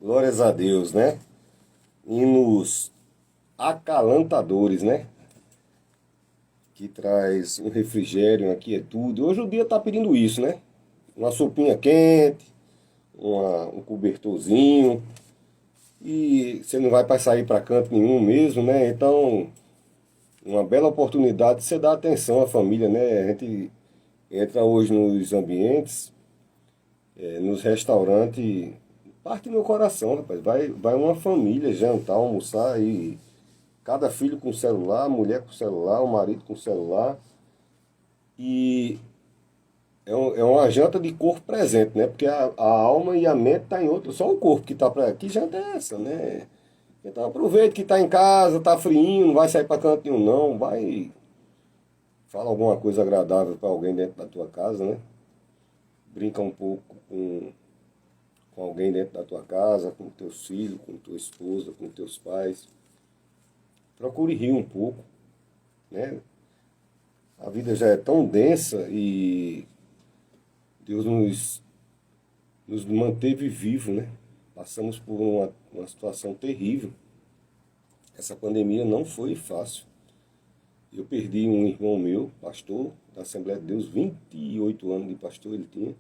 Glórias a Deus, né? Hinos acalantadores, né? Que traz um refrigério, aqui é tudo. Hoje o dia tá pedindo isso, né? Uma sopinha quente, um cobertorzinho. E você não vai para sair para canto nenhum mesmo, né? Então, uma bela oportunidade de você dar atenção à família, né? A gente entra hoje nos ambientes, nos restaurantes, parte do meu coração, rapaz. Vai uma família jantar, almoçar e cada filho com celular, mulher com celular, o marido com celular. E é uma janta de corpo presente, né? Porque a alma e a mente tá em outro, só o corpo que tá para que janta é essa, né? Então aproveita que tá em casa, tá friinho, não vai sair para canto nenhum não, vai fala alguma coisa agradável para alguém dentro da tua casa, né? Brinca um pouco com alguém dentro da tua casa, com teus filhos, com tua esposa, com teus pais. Procure rir um pouco, né? A vida já é tão densa e Deus nos manteve vivos, né? Passamos por uma situação terrível. Essa pandemia não foi fácil. Eu perdi um irmão meu, pastor da Assembleia de Deus, 28 anos de pastor ele tinha.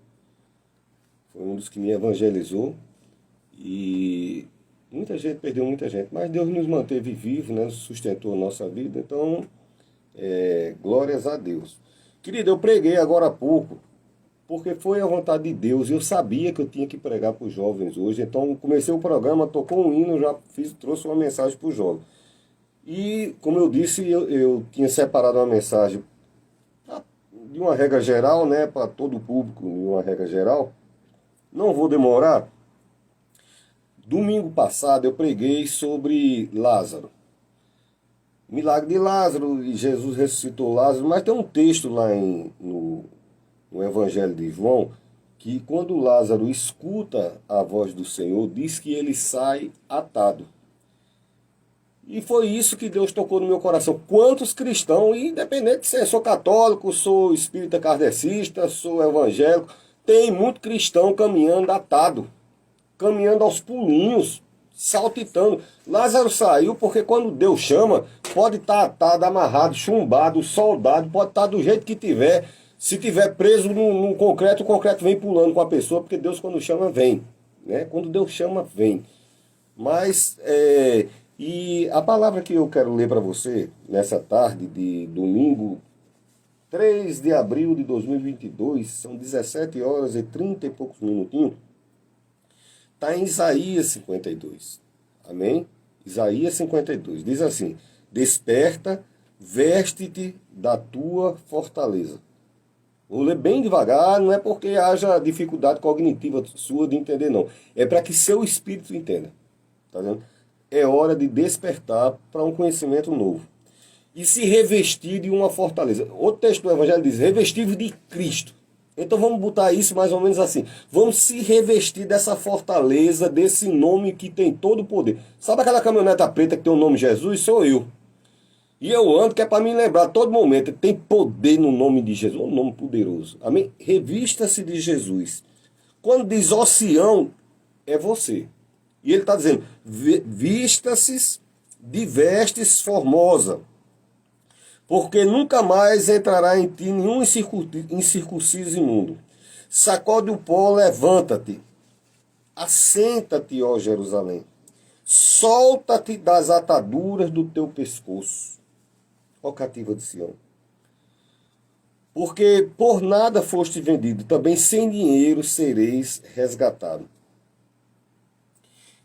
Foi um dos que me evangelizou. E muita gente perdeu muita gente, mas Deus nos manteve vivos, né? Sustentou a nossa vida. Então, glórias a Deus. Querido, eu preguei agora há pouco, porque foi a vontade de Deus. Eu sabia que eu tinha que pregar para os jovens hoje. Então, comecei o programa, tocou um hino, já trouxe uma mensagem para os jovens. E, como eu disse, eu tinha separado uma mensagem de uma regra geral, né, para todo o público, de uma regra geral. Não vou demorar. Domingo passado eu preguei sobre Lázaro. Milagre de Lázaro, e Jesus ressuscitou Lázaro, mas tem um texto lá no Evangelho de João, que quando Lázaro escuta a voz do Senhor, diz que ele sai atado. E foi isso que Deus tocou no meu coração. Quantos cristãos, independente se eu sou católico, sou espírita kardecista, sou evangélico, tem muito cristão caminhando atado, caminhando aos pulinhos, saltitando. Lázaro saiu porque quando Deus chama, pode estar atado, amarrado, chumbado, soldado, pode estar do jeito que tiver. Se tiver preso no concreto, o concreto vem pulando com a pessoa, porque Deus quando chama, vem. Né? Quando Deus chama, vem. Mas, e a palavra que eu quero ler para você, nessa tarde de domingo, 3 de abril de 2022, são 17 horas e 30 e poucos minutinhos, está em Isaías 52. Amém? Isaías 52. Diz assim: desperta, veste-te da tua fortaleza. Vou ler bem devagar, não é porque haja dificuldade cognitiva sua de entender, não. É para que seu espírito entenda. Tá vendo? É hora de despertar para um conhecimento novo. E se revestir de uma fortaleza. Outro texto do Evangelho diz: revestir de Cristo. Então vamos botar isso mais ou menos assim. Vamos se revestir dessa fortaleza, desse nome que tem todo o poder. Sabe aquela caminhoneta preta que tem o nome Jesus? Sou eu. E eu ando que é para me lembrar a todo momento. Tem poder no nome de Jesus. Um nome poderoso. Amém? Revista-se de Jesus. Quando diz ó Sião, é você. E ele está dizendo: vista-se de vestes formosa, porque nunca mais entrará em ti nenhum incircunciso imundo. Sacode o pó, levanta-te, assenta-te, ó Jerusalém, solta-te das ataduras do teu pescoço, ó cativa de Sião. Porque por nada foste vendido, também sem dinheiro sereis resgatado.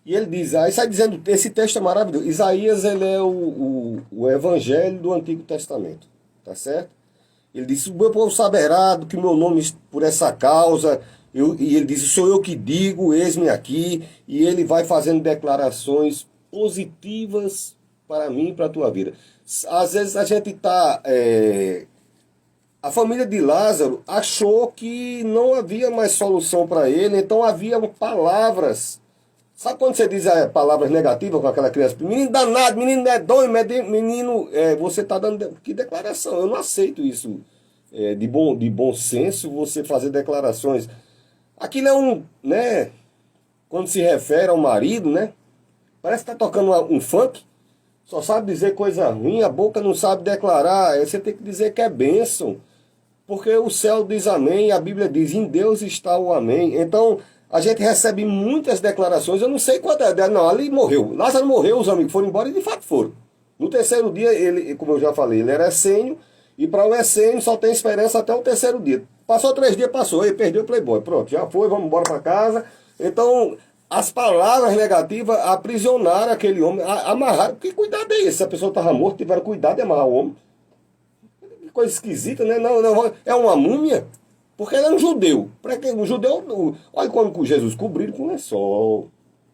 E ele diz, aí sai dizendo, esse texto é maravilhoso. Isaías, ele é o evangelho do Antigo Testamento, tá certo? Ele diz, o meu povo saberá do que o meu nome, por essa causa, e ele diz, sou eu que digo, eis-me aqui, e ele vai fazendo declarações positivas para mim e para a tua vida. Às vezes a gente está... A família de Lázaro achou que não havia mais solução para ele, então havia palavras. Sabe quando você diz palavras negativas com aquela criança? Menino danado, menino medonho, menino, você está dando... Que declaração? Eu não aceito isso. De bom senso, você fazer declarações. Aquilo é um, né? quando se refere ao marido, né? Parece que está tocando um funk, só sabe dizer coisa ruim, a boca não sabe declarar, aí você tem que dizer que é bênção. Porque o céu diz amém, a Bíblia diz, em Deus está o amém. Então, a gente recebe muitas declarações, eu não sei quantas, não, ali morreu. Lázaro morreu, os amigos foram embora e de fato foram. No terceiro dia, ele, como eu já falei, ele era essênio, e para o essênio só tem esperança até o terceiro dia. Passou 3 dias, passou, ele perdeu o playboy. Pronto, já foi, vamos embora para casa. Então, as palavras negativas aprisionaram aquele homem, amarraram. Que cuidado é esse? Se a pessoa estava morta, tiveram cuidado de amarrar o homem. Que coisa esquisita, né? Não, não, é uma múmia. Porque ele é um judeu. Para que um judeu, olha quando Jesus cobriram com lençol,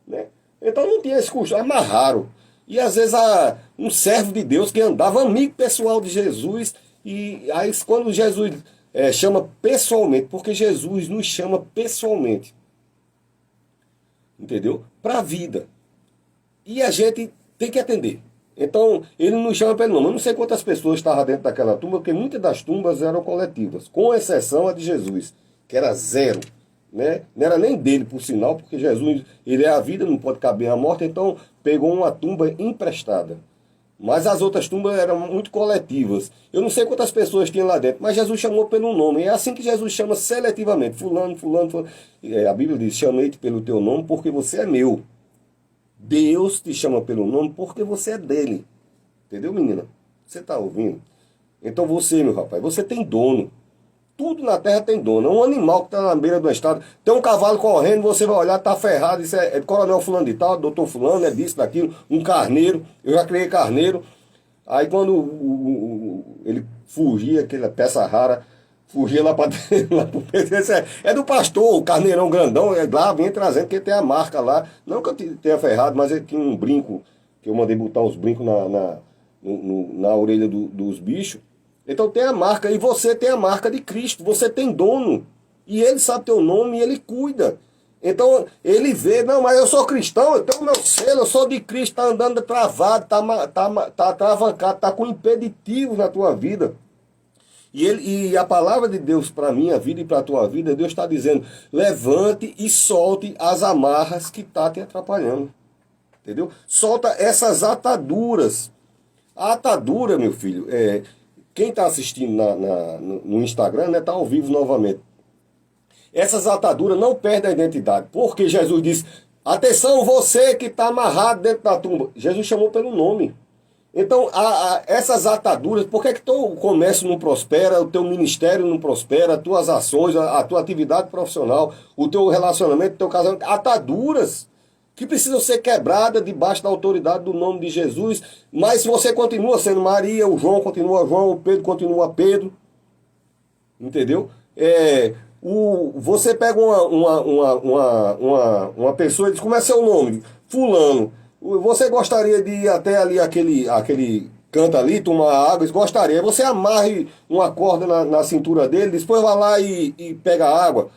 né? Então não tinha esse costume, amarraram. E às vezes um servo de Deus que andava amigo pessoal de Jesus, e aí quando Jesus chama pessoalmente, porque Jesus nos chama pessoalmente, entendeu? Para a vida. E a gente tem que atender. Então, ele nos chama pelo nome. Eu não sei quantas pessoas estavam dentro daquela tumba, porque muitas das tumbas eram coletivas, com exceção a de Jesus, que era 0. Né? Não era nem dele, por sinal, porque Jesus, ele é a vida, não pode caber a morte, então pegou uma tumba emprestada. Mas as outras tumbas eram muito coletivas. Eu não sei quantas pessoas tinham lá dentro, mas Jesus chamou pelo nome. É assim que Jesus chama seletivamente. Fulano, fulano, fulano. A Bíblia diz, chamei-te pelo teu nome porque você é meu. Deus te chama pelo nome porque você é dele. Entendeu, menina? Você está ouvindo? Então você, meu rapaz, você tem dono. Tudo na terra tem dono. É um animal que está na beira do estado. Tem um cavalo correndo, você vai olhar, está ferrado. Isso é coronel fulano de tal, doutor fulano, é disso, daquilo. Um carneiro. Eu já criei carneiro. Aí quando ele fugia, aquela peça rara, fugia lá para dentro. É do pastor, o carneirão grandão. É lá, vem trazendo, porque tem a marca lá. Não que eu tenha ferrado, mas ele tinha um brinco, que eu mandei botar os brincos na orelha dos bichos. Então tem a marca, e você tem a marca de Cristo, você tem dono, e ele sabe teu nome e ele cuida. Então ele vê, não, mas eu sou cristão, eu tenho meu selo, eu sou de Cristo, está andando travado, está travancado, está com impeditivo na tua vida. E a palavra de Deus para a minha vida e para a tua vida, Deus está dizendo, levante e solte as amarras que está te atrapalhando. Entendeu? Solta essas ataduras. A atadura, meu filho, quem está assistindo no Instagram, né, está ao vivo novamente. Essas ataduras não perdem a identidade. Porque Jesus disse, atenção, você que está amarrado dentro da tumba. Jesus chamou pelo nome. Então, essas ataduras, por que é que teu comércio não prospera, o teu ministério não prospera, as tuas ações, a tua atividade profissional, o teu relacionamento, o teu casamento, ataduras que precisam ser quebradas debaixo da autoridade do nome de Jesus, mas você continua sendo Maria, o João continua João, o Pedro continua Pedro, entendeu? Você pega uma pessoa e diz, como é seu nome? Fulano. Você gostaria de ir até ali, aquele canto ali, tomar água? Gostaria. Você amarre uma corda na cintura dele, depois vai lá e pega a água.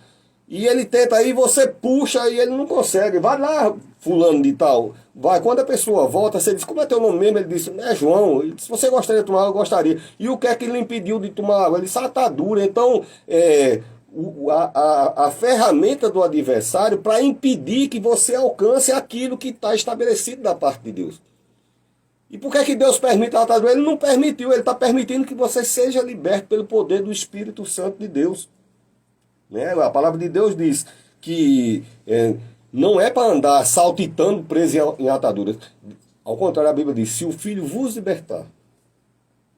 E ele tenta aí, você puxa e ele não consegue. Vai lá, fulano de tal. Vai. Quando a pessoa volta, você diz, como é teu nome mesmo? Ele disse, é João. Ele disse, você gostaria de tomar água? Eu gostaria. E o que é que ele impediu de tomar água? Ele disse, tá dura. Então, a ferramenta do adversário para impedir que você alcance aquilo que está estabelecido da parte de Deus. E por que é que Deus permite a atadura? Ele não permitiu, ele está permitindo que você seja liberto pelo poder do Espírito Santo de Deus. Né? A palavra de Deus diz que não é para andar saltitando preso em ataduras. Ao contrário, a Bíblia diz, se o Filho vos libertar,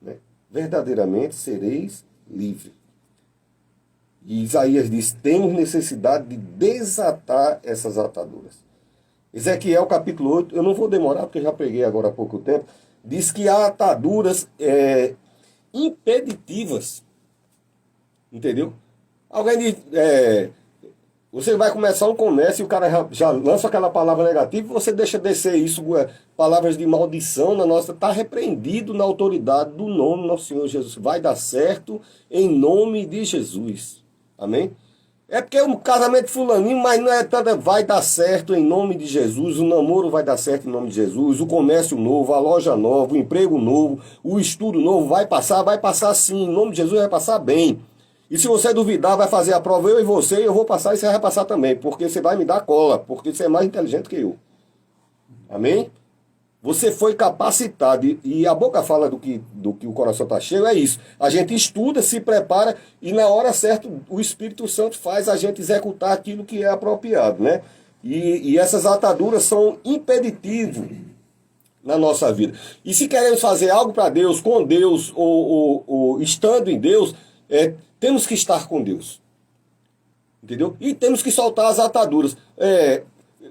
né, verdadeiramente sereis livres. E Isaías diz, temos necessidade de desatar essas ataduras. Ezequiel capítulo 8, eu não vou demorar porque já preguei agora há pouco tempo, diz que há ataduras impeditivas. Entendeu? Alguém diz, você vai começar um comércio e o cara já lança aquela palavra negativa e você deixa descer isso, palavras de maldição na nossa, está repreendido na autoridade do nome do nosso Senhor Jesus. Vai dar certo em nome de Jesus. Amém? É porque o casamento fulaninho, mas não é tanto, vai dar certo em nome de Jesus, o namoro vai dar certo em nome de Jesus, o comércio novo, a loja nova, o emprego novo, o estudo novo vai passar sim, em nome de Jesus vai passar bem. E se você duvidar, vai fazer a prova eu e você, e eu vou passar e você vai passar também, porque você vai me dar cola, porque você é mais inteligente que eu. Amém? Você foi capacitado, e a boca fala do que o coração está cheio, é isso. A gente estuda, se prepara, e na hora certa o Espírito Santo faz a gente executar aquilo que é apropriado, né? E essas ataduras são impeditivos na nossa vida. E se queremos fazer algo para Deus, com Deus, ou estando em Deus, temos que estar com Deus. Entendeu? E temos que soltar as ataduras.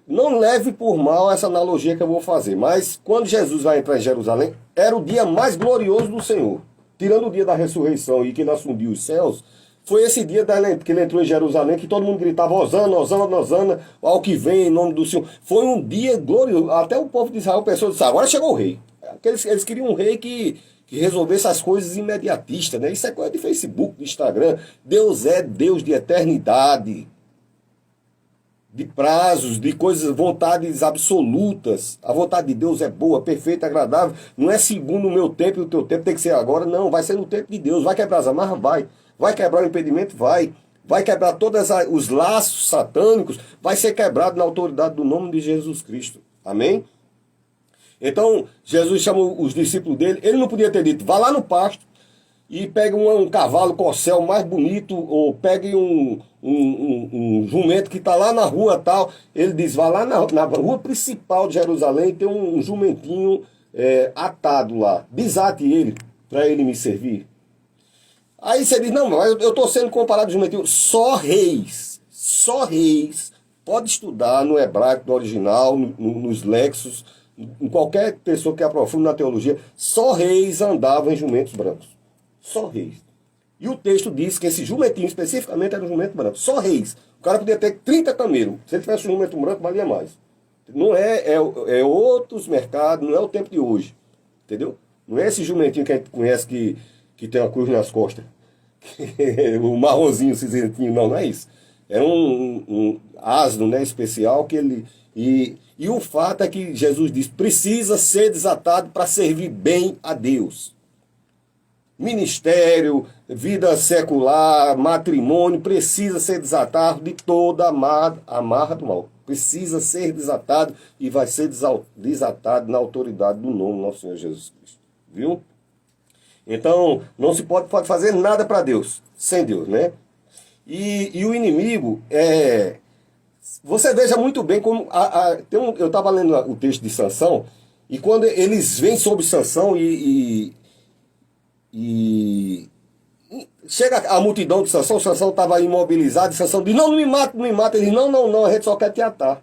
Não leve por mal essa analogia que eu vou fazer, mas quando Jesus vai entrar em Jerusalém, era o dia mais glorioso do Senhor. Tirando o dia da ressurreição e que ele assumiu os céus, foi esse dia que ele entrou em Jerusalém, que todo mundo gritava, Hosana, Hosana, Hosana, ao que vem em nome do Senhor. Foi um dia glorioso. Até o povo de Israel pensou, disse, agora chegou o rei. Eles queriam um rei que resolvesse as coisas imediatistas, né? Isso é coisa de Facebook, de Instagram. Deus é Deus de eternidade, de prazos, de coisas, vontades absolutas. A vontade de Deus é boa, perfeita, agradável. Não é segundo o meu tempo e o teu tempo tem que ser agora. Não, vai ser no tempo de Deus. Vai quebrar as amarras? Vai. Vai quebrar o impedimento? Vai. Vai quebrar todos os laços satânicos? Vai ser quebrado na autoridade do nome de Jesus Cristo. Amém? Então, Jesus chamou os discípulos dele. Ele não podia ter dito, vá lá no pasto e pegue um cavalo corcel mais bonito, ou pegue um jumento que está lá na rua tal. Ele diz, vá lá na rua principal de Jerusalém, tem um jumentinho atado lá. Desate ele, para ele me servir. Aí você diz, não, mas eu estou sendo comparado de jumentinho. Só reis, pode estudar no hebraico, no original, nos lexos, em qualquer pessoa que aprofunde na teologia, só reis andavam em jumentos brancos. Só reis. E o texto diz que esse jumentinho especificamente era um jumento branco. Só reis. O cara podia ter 30 cameiros. Se ele tivesse um jumento branco, valia mais. Não é outros mercados, não é o tempo de hoje. Entendeu? Não é esse jumentinho que a gente conhece que tem uma cruz nas costas. O marronzinho cinzentinho, não é isso. É um asno, né, especial que ele... E o fato é que Jesus diz, precisa ser desatado para servir bem a Deus. Ministério, vida secular, matrimônio, precisa ser desatado de toda amarra do mal. Precisa ser desatado e vai ser desatado na autoridade do nome do nosso Senhor Jesus Cristo. Viu? Então, não se pode fazer nada para Deus, sem Deus, né? E o inimigo, você veja muito bem como... eu estava lendo o texto de Sansão, e quando eles vêm sobre Sansão e chega a multidão de Sansão, Sansão estava imobilizado, e Sansão diz, não me mata, não me mata. Ele diz, não, a gente só quer te atar.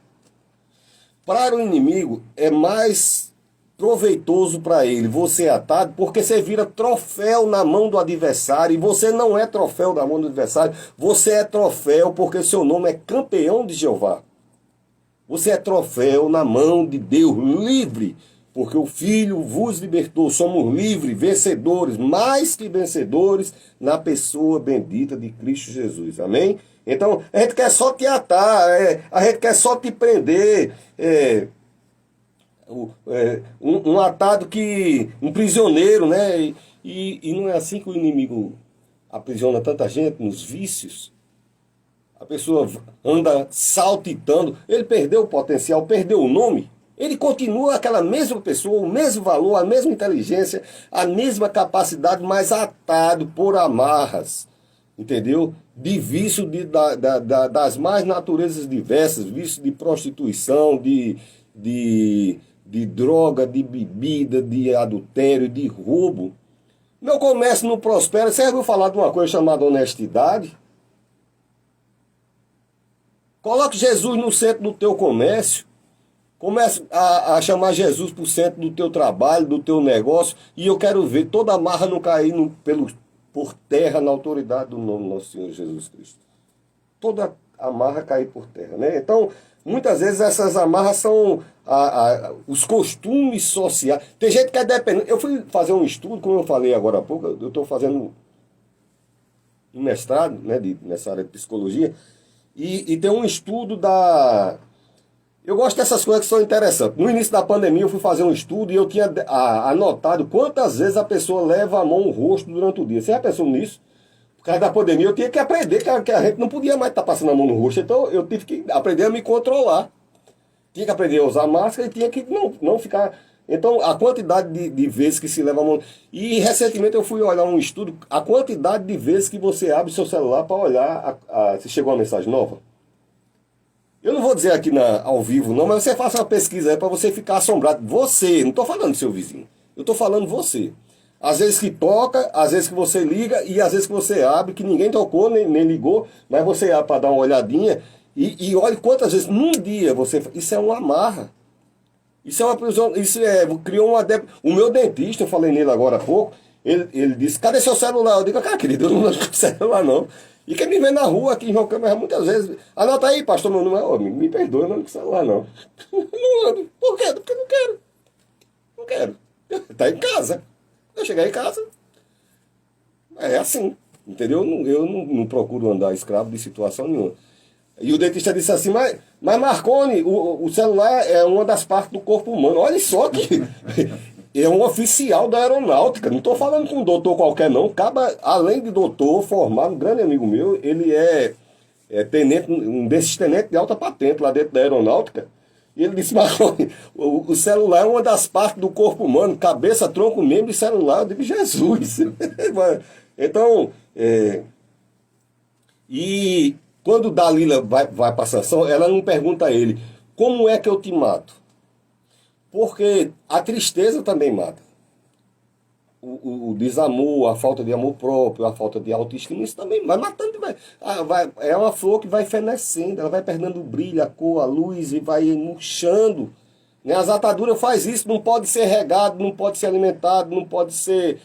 Para o inimigo, é mais proveitoso para ele você atado, porque você vira troféu na mão do adversário, e você não é troféu na mão do adversário, você é troféu porque seu nome é campeão de Jeová. Você é troféu na mão de Deus, livre, porque o Filho vos libertou, somos livres, vencedores, mais que vencedores, na pessoa bendita de Cristo Jesus, amém? Então, a gente quer só te atar, a gente quer só te prender, um atado um prisioneiro, né? E não é assim que o inimigo aprisiona tanta gente nos vícios. A pessoa anda saltitando, ele perdeu o potencial, perdeu o nome. Ele continua aquela mesma pessoa, o mesmo valor, a mesma inteligência, a mesma capacidade, mas atado por amarras, entendeu? De vício das mais naturezas diversas, vício de prostituição, de droga, de bebida, de adultério, de roubo. Meu comércio não prospera. Você já ouviu falar de uma coisa chamada honestidade? Coloque Jesus no centro do teu comércio. Comece a chamar Jesus para o centro do teu trabalho, do teu negócio, e eu quero ver toda a marra não cair por terra na autoridade do nome do nosso Senhor Jesus Cristo. Toda a marra cair por terra, né? Então, muitas vezes essas amarras são os costumes sociais. Tem gente que é dependente. Eu fui fazer um estudo, como eu falei agora há pouco, eu estou fazendo um mestrado, né, nessa área de psicologia, e tem um estudo Eu gosto dessas coisas que são interessantes. No início da pandemia eu fui fazer um estudo e eu tinha anotado quantas vezes a pessoa leva a mão no rosto durante o dia. Você já pensou nisso? Por causa da pandemia, eu tinha que aprender que a gente não podia mais estar passando a mão no rosto. Então, eu tive que aprender a me controlar. Tinha que aprender a usar máscara e tinha que não ficar... Então, a quantidade de vezes que se leva a mão... E, recentemente, eu fui olhar um estudo, a quantidade de vezes que você abre seu celular para olhar se chegou uma mensagem nova. Eu não vou dizer aqui ao vivo, não, mas você faça uma pesquisa aí para você ficar assombrado. Você, não estou falando do seu vizinho. Eu estou falando você. Às vezes que toca, às vezes que você liga e às vezes que você abre, que ninguém tocou, nem ligou, mas você abre para dar uma olhadinha e olhe quantas vezes num dia você... Isso é uma amarra. Isso é uma prisão, criou uma... O meu dentista, eu falei nele agora há pouco, ele disse, cadê seu celular? Eu digo, cara, querido, eu não ando com celular não. E quem me vê na rua aqui em João Câmara muitas vezes, anota aí, pastor, meu número, me perdoe, eu não ando com celular não. Não ando. Por quê? Porque eu não quero. Não quero. Tá em casa. Eu chegar em casa, é assim, entendeu? Eu não procuro andar escravo de situação nenhuma. E o dentista disse assim, mas Marconi, o celular é uma das partes do corpo humano. Olha só que é um oficial da aeronáutica, não estou falando com um doutor qualquer não, acaba, além de doutor formado, um grande amigo meu, ele é tenente, um desses tenentes de alta patente lá dentro da aeronáutica. E ele disse, Marconi, o celular é uma das partes do corpo humano, cabeça, tronco, membro e celular. Eu digo, Jesus! Então, e quando Dalila vai para Sansão, ela não pergunta a ele, como é que eu te mato? Porque a tristeza também mata. O desamor, a falta de amor próprio, a falta de autoestima, isso também vai matando. É uma flor que vai fenecendo, ela vai perdendo o brilho, a cor, a luz e vai murchando. Né? As ataduras faz isso, não pode ser regado, não pode ser alimentado, não pode ser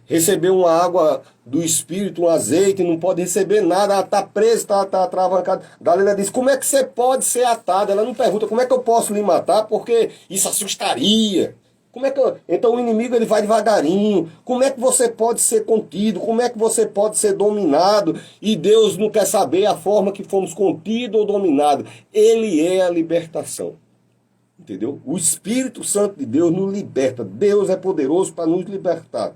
receber uma água do Espírito, um azeite, não pode receber nada, ela está presa, está travancada. Dalila diz, como é que você pode ser atado? Ela não pergunta, como é que eu posso lhe matar? Porque isso assustaria. Então o inimigo ele vai devagarinho. Como é que você pode ser contido? Como é que você pode ser dominado? E Deus não quer saber a forma que fomos contidos ou dominados. Ele é a libertação. Entendeu? O Espírito Santo de Deus nos liberta. Deus é poderoso para nos libertar.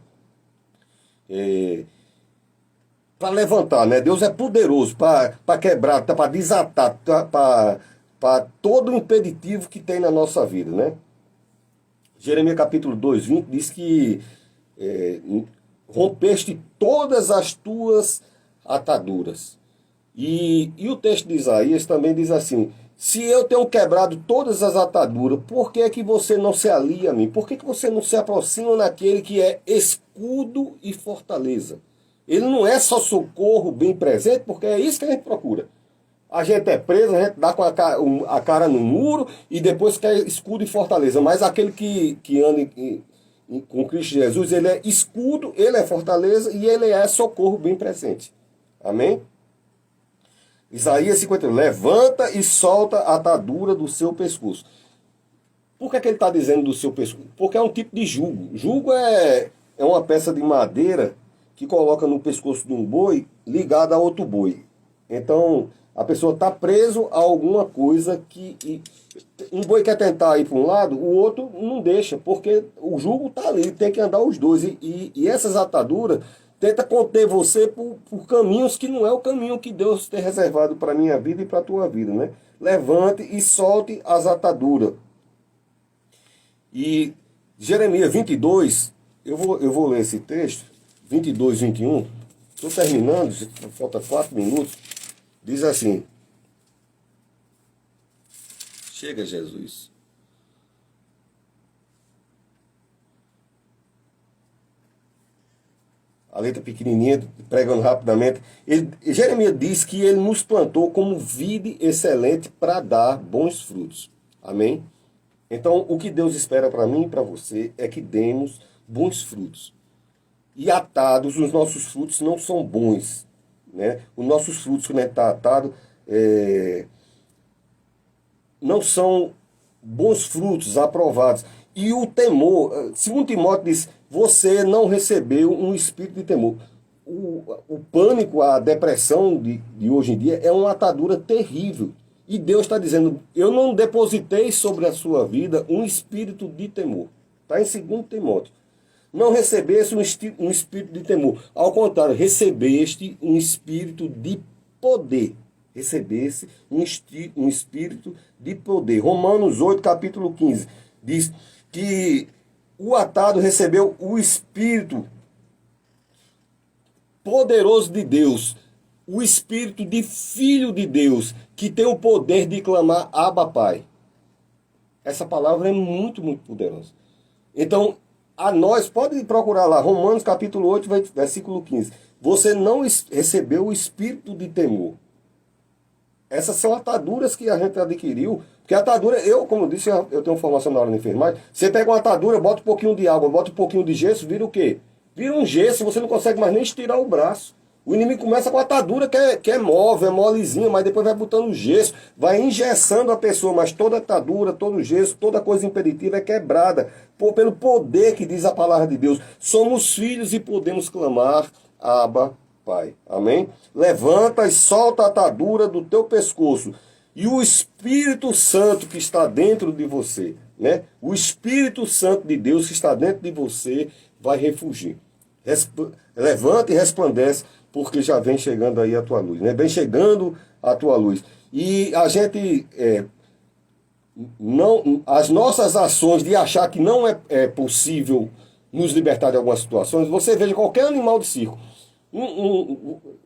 Para levantar, né? Deus é poderoso para quebrar, para desatar, para todo o impeditivo que tem na nossa vida, né? Jeremias capítulo 2, 20 diz que rompeste todas as tuas ataduras. E o texto de Isaías também diz assim, se eu tenho quebrado todas as ataduras, por que é que você não se alia a mim? Por que você não se aproxima naquele que é escudo e fortaleza? Ele não é só socorro bem presente, porque é isso que a gente procura. A gente é preso, a gente dá com a cara no muro e depois quer escudo e fortaleza. Mas aquele que anda com Cristo Jesus, ele é escudo, ele é fortaleza e ele é socorro bem presente. Amém? Isaías 50, levanta e solta a atadura do seu pescoço. Por que ele está dizendo do seu pescoço? Porque é um tipo de jugo. Jugo é uma peça de madeira que coloca no pescoço de um boi ligado a outro boi. Então, a pessoa está preso a alguma coisa que... Um boi quer tentar ir para um lado, o outro não deixa, porque o jugo está ali, tem que andar os dois. E essas ataduras tenta conter você por caminhos que não é o caminho que Deus tem reservado para a minha vida e para a tua vida, né? Levante e solte as ataduras. E Jeremias 22, eu vou ler esse texto, 22, 21, estou terminando, falta 4 minutos. Diz assim, chega Jesus. A letra pequenininha, pregando rapidamente. Jeremias diz que ele nos plantou como vide excelente para dar bons frutos. Amém? Então, o que Deus espera para mim e para você é que demos bons frutos. E atados, os nossos frutos não são bons. Né? Os nossos frutos, quando a gente está atado, não são bons frutos aprovados. E o temor, segundo Timóteo diz, você não recebeu um espírito de temor. O pânico, a depressão de hoje em dia é uma atadura terrível. E Deus está dizendo, eu não depositei sobre a sua vida um espírito de temor. Está em 2 Timóteo. não recebeste um espírito de temor. Ao contrário, recebeste um espírito de poder. Recebesse um espírito de poder. Romanos 8, capítulo 15, diz que o atado recebeu o espírito poderoso de Deus, o espírito de filho de Deus, que tem o poder de clamar Abba Pai. Essa palavra é muito, muito poderosa. Então, a nós, pode procurar lá, Romanos capítulo 8, versículo 15. Você não recebeu o espírito de temor. Essas são ataduras que a gente adquiriu. Porque a atadura, como eu disse, eu tenho formação na área de enfermagem. Você pega uma atadura, bota um pouquinho de água, bota um pouquinho de gesso, vira o quê? Vira um gesso, você não consegue mais nem estirar o braço. O inimigo começa com a atadura que é móvel, é molezinha, mas depois vai botando gesso, vai engessando a pessoa, mas toda atadura, todo gesso, toda coisa impeditiva é quebrada pelo poder que diz a palavra de Deus. Somos filhos e podemos clamar, Abba, Pai. Amém? Levanta e solta a atadura do teu pescoço. E o Espírito Santo que está dentro de você, né? O Espírito Santo de Deus que está dentro de você vai refugir. Levanta e resplandece, porque já vem chegando aí a tua luz, né? Vem chegando a tua luz. E a gente, as nossas ações de achar que não é possível nos libertar de algumas situações, você veja qualquer animal de circo.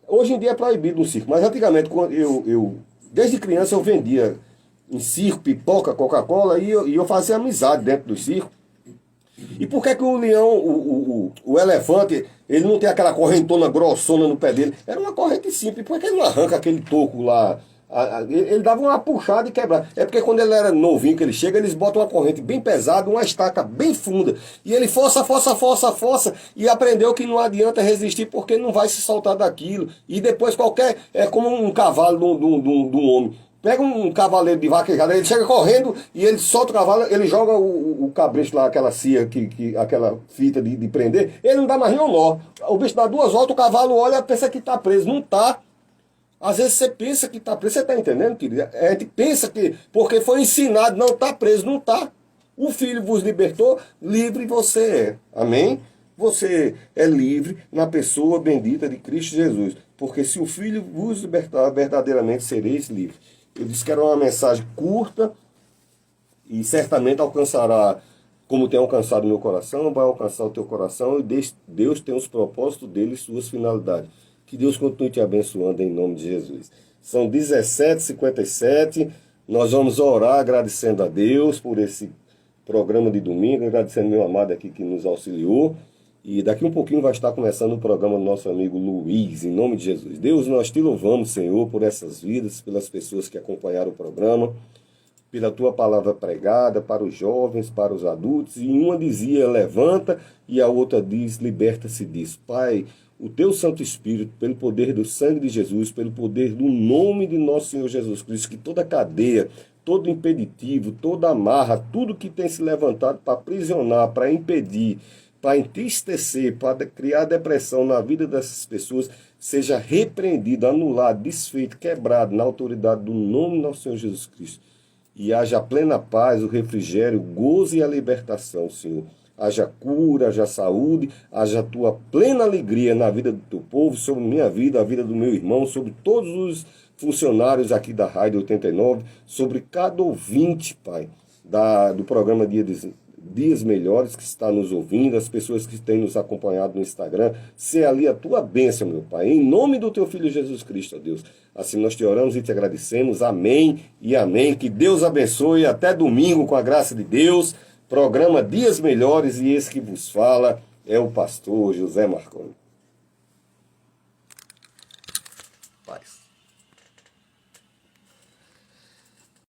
Hoje em dia é proibido no circo, mas antigamente, quando desde criança eu vendia em circo, pipoca, Coca-Cola, e eu fazia amizade dentro do circo. E por que o leão, o elefante, ele não tem aquela correntona grossona no pé dele? Era uma corrente simples. Por que ele não arranca aquele toco lá? Ele dava uma puxada e quebrava. É porque quando ele era novinho, que ele chega, eles botam uma corrente bem pesada, uma estaca bem funda. E ele força, e aprendeu que não adianta resistir porque não vai se soltar daquilo. E depois é como um cavalo de um homem. Pega um cavaleiro de vaquejada, ele chega correndo e ele solta o cavalo, ele joga o cabresto lá, aquela cia, aquela fita de prender, ele não dá mais nenhum nó. O bicho dá duas voltas, o cavalo olha e pensa que está preso. Não está. Às vezes você pensa que está preso, você está entendendo, querido? A gente pensa que, porque foi ensinado, não está preso, não está. O Filho vos libertou, livre você é. Amém? Você é livre na pessoa bendita de Cristo Jesus. Porque se o Filho vos libertar, verdadeiramente sereis livres. Eu disse que era uma mensagem curta e certamente alcançará, como tem alcançado o meu coração, vai alcançar o teu coração, e Deus tem os propósitos dele e suas finalidades. Que Deus continue te abençoando em nome de Jesus. São 17h57, nós vamos orar agradecendo a Deus por esse programa de domingo, agradecendo meu amado aqui que nos auxiliou. E daqui um pouquinho vai estar começando o programa do nosso amigo Luiz, em nome de Jesus. Deus, nós te louvamos, Senhor, por essas vidas, pelas pessoas que acompanharam o programa, pela tua palavra pregada para os jovens, para os adultos. E uma dizia, levanta, e a outra diz, liberta-se disso. Pai, o teu Santo Espírito, pelo poder do sangue de Jesus, pelo poder do nome de nosso Senhor Jesus Cristo, que toda cadeia, todo impeditivo, toda amarra, tudo que tem se levantado para aprisionar, para impedir, para entristecer, para criar depressão na vida dessas pessoas, seja repreendido, anulado, desfeito, quebrado na autoridade do nome do nosso Senhor Jesus Cristo. E haja plena paz, o refrigério, o gozo e a libertação, Senhor. Haja cura, haja saúde, haja tua plena alegria na vida do teu povo, sobre minha vida, a vida do meu irmão, sobre todos os funcionários aqui da Rádio 89, sobre cada ouvinte, Pai, do programa Dias Melhores, que está nos ouvindo, as pessoas que têm nos acompanhado no Instagram, se ali a tua bênção, meu Pai, em nome do teu Filho Jesus Cristo, ó Deus. Assim nós te oramos e te agradecemos, amém e amém. Que Deus abençoe, até domingo, com a graça de Deus. Programa Dias Melhores, e esse que vos fala é o pastor José Marconi.